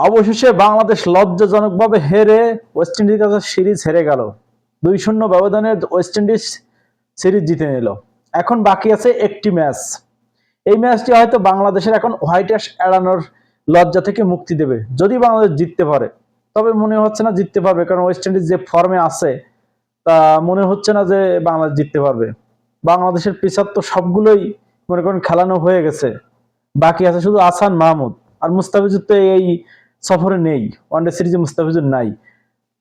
অবশেষে বাংলাদেশ লজ্জাজনকভাবে হেরে ওয়েস্ট ইন্ডিজের কাছে সিরিজ হেরে গেল। 2-0 ব্যবধানে ওয়েস্ট ইন্ডিজ সিরিজ জিতে নিল। এখন বাকি আছে একটি ম্যাচ। এই ম্যাচটি হয়তো বাংলাদেশের এখন হোয়াইট অ্যাশ এড়ানোর লজ্জা থেকে মুক্তি দেবে যদি বাংলাদেশ জিততে পারে। তবে মনে হচ্ছে না জিততে পারবে, কারণ ওয়েস্ট ইন্ডিজ যে ফর্মে আছে তা মনে হচ্ছে না যে বাংলাদেশ জিততে পারবে। বাংলাদেশের পেসার তো সবগুলোই মনে করেন খেলানো হয়ে গেছে, বাকি আছে শুধু আহসান মাহমুদ আর মুস্তাফিজুর তো এই সফরে নেই, ওয়ানডে সিরিজে মুস্তাফিজুর নাই,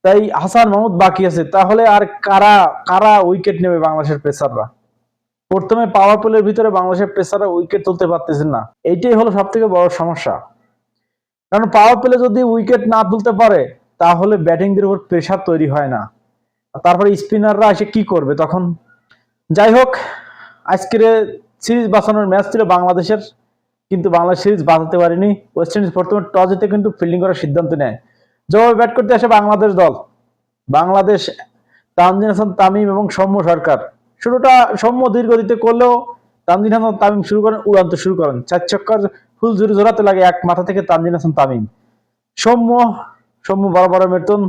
তাই হাসান মাহমুদ বাকি আছে। তাহলে আর কারা কারা উইকেট নেবে বাংলাদেশের পেসাররা? প্রথমে পাওয়ার প্লের ভিতরে বাংলাদেশের পেসাররা উইকেট তুলতে পারতেছেন না, এইটাই হলো সব থেকে বড় সমস্যা। কারণ পাওয়ার প্লে যদি উইকেট না তুলতে পারে তাহলে ব্যাটিংদের উপর প্রেসার তৈরি হয় না, তারপরে স্পিনাররা এসে কি করবে তখন? যাই হোক, আজকের সিরিজ বাঁচানোর ম্যাচ ছিল বাংলাদেশের, কিন্তু বাংলাদেশ সিরিজ বাঁচাতে পারেনি। ওয়েস্ট ইন্ডিজ প্রথমে টস জিতে কিন্তু ফিল্ডিং করার সিদ্ধান্ত নেয়। জবাবে ব্যাট করতে আসে বাংলাদেশ দল। বাংলাদেশ তানজিদ হাসান তামিম এবং সৌম্য সরকার। শুরুটা সৌম্য ধীর গতিতে করলেও তানজিদ হাসান তামিম শুরু করেন, উড়ান্ত শুরু করেন, 4 ছক্কার ফুল ঝুড়ি ঝোরাতে লাগে এক মাথা থেকে তানজিদ হাসান তামিম। সৌম্য সৌম্য বরাবর বেতন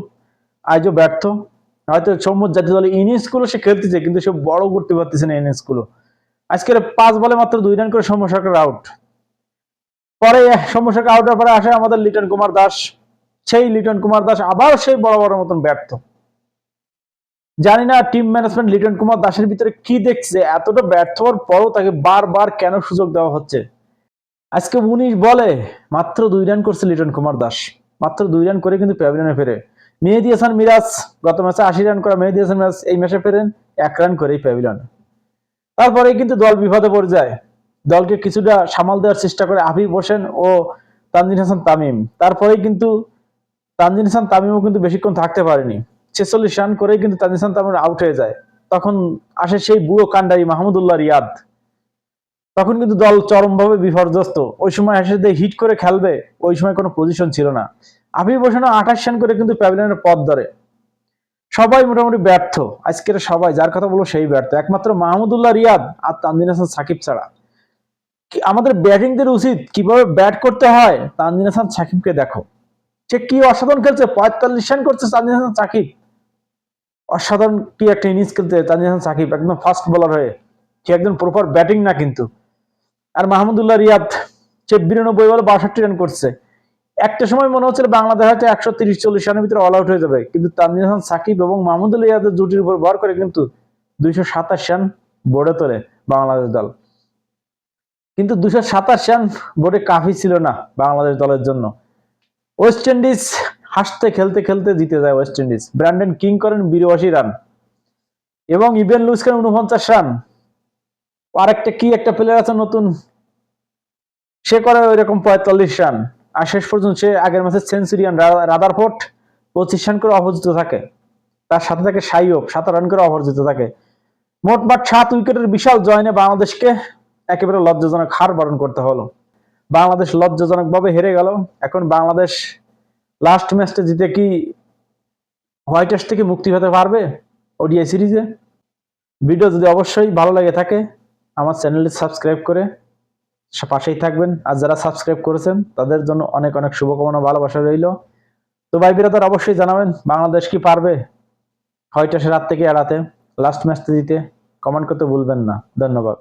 আজও ব্যর্থ। হয়তো সৌম্য জাতীয় দলের ইনিংস গুলো সে খেলতেছে, কিন্তু সে বড় করতে পারতেছে না ইনিংস গুলো। আজকের 5 বলে মাত্র 2 রান করে সৌম্য সরকার আউট। পরে সৌম্য সরকার আউটের পরে আসে আমাদের লিটন কুমার দাস। সেই লিটন কুমার দাস আবার সেই বড় বড় মতন ব্যর্থ। জানি না টিম ম্যানেজমেন্ট লিটন কুমার দাসের ভিতরে কি দেখছে, এতটা ব্যর্থ হওয়ার পরও তাকে বারবার কেন সুযোগ দেওয়া হচ্ছে। আজকে 19 বলে মাত্র 2 রান করছে লিটন কুমার দাস, মাত্র 2 রান করে কিন্তু প্যাভিলিয়নে ফেরে। মেহেদী হাসান মিরাজ গত ম্যাচে 80 রান করা মেহেদী হাসান মিরাজ এই ম্যাচে ফেরেন 1 রান করেই প্যাভিলিয়নে। তারপরে কিন্তু দল বিপদে পড়ে যায়। দলকে কিছুটা সামাল দেওয়ার চেষ্টা করে আফিফ হোসেন ও তানজিদ হাসান তামিম। তারপরেই কিন্তু তানজিদ হাসান তামিমও কিন্তু বেশিক্ষণ থাকতে পারেনি, 46 রান করেই কিন্তু তানজিদ হাসান তামিম আউট হয়ে যায়। তখন আসে সেই বুড়ো কান্ডারি মাহমুদুল্লাহ রিয়াদ। তখন কিন্তু দল চরমভাবে বিপর্যস্ত। ওই সময় এসে হিট করে খেলবে, ওই সময় কোনো পজিশন ছিল না। আফিফ হোসেন 28 রান করে কিন্তু প্যাভিলিয়নের পথ ধরে। সবাই মোটামুটি ব্যর্থ, আজকের সবাই যার কথা বলবো সেই ব্যর্থ, একমাত্র মাহমুদুল্লাহ রিয়াদ আর তানজিদ হাসান সাকিব ছাড়া। আমাদের ব্যাটিংদের উচিত কিভাবে ব্যাট করতে হয় তানজিদ হাসান সাকিবকে দেখো, সে কি অসাধারণ খেলছে, 45 রান করছে তানজিদ হাসান সাকিব। অসাধারণ কি একটা ইনিংস খেলতে তানজিদ হাসান সাকিব, একদম ফাস্ট বোলার হয়ে। সে একদম প্রপার ব্যাটিং না কিন্তু। আর মাহমুদুল্লাহ রিয়াদ সে 92 বলে 62 রান করছে। একটা সময় মনে হচ্ছিল বাংলাদেশ হয়তো 130-40 রানের ভিতরে অল আউট হয়ে যাবে, কিন্তু তানজিদ হাসান সাকিব এবং মাহমুদুল্লাহ রিয়াদের জুটির উপর ভর করে কিন্তু 227 রান বোর্ডে তোলে বাংলাদেশ দল। কিন্তু 227 রান বোর্ডে কাফি ছিল না বাংলাদেশ দলের জন্য। ওয়েস্ট ইন্ডিজ হাসতে খেলতে খেলতে জিতে যায় ওয়েস্ট ইন্ডিজ। ব্র্যান্ডন কিং করেন 82 রান এবং ইবেন লুইস করেন 49 রান। আর একটা কি একটা প্লেয়ার আছে নতুন, সে করে ওইরকম 45 রান। আর শেষ পর্যন্ত সে আগের ম্যাচে সেঞ্চুরিয়ান রাদারফোর্ড 25 রান করে অপরাজিত থাকে। তার সাথে থাকে সাইয়ব 7 রান করে অপরাজিত থাকে। মোটমাট 7 উইকেটের বিশাল জয় নিয়ে বাংলাদেশকে একেবারে লজ্জাজনক হার বরণ করতে হলো। বাংলাদেশ লজ্জাজনক ভাবে হেরে গেল। এখন বাংলাদেশ লাস্ট ম্যাচটা জিতে কি হোয়াইট অ্যাশ থেকে মুক্তি পেতে পারবে ওডিআই সিরিজে? ভিডিও যদি অবশ্যই ভালো লাগে থাকে আমার চ্যানেলটি সাবস্ক্রাইব করে পাশেই থাকবেন। আর যারা সাবস্ক্রাইব করেছেন তাদের জন্য অনেক অনেক শুভকামনা, ভালোবাসা রইল। তো ভাই বিরাদার অবশ্যই জানাবেন বাংলাদেশ কি পারবে হোয়াইট অ্যাশের হাত থেকে এড়াতে, লাস্ট ম্যাচটা জিতে? কমেন্ট করতে ভুলবেন না। ধন্যবাদ।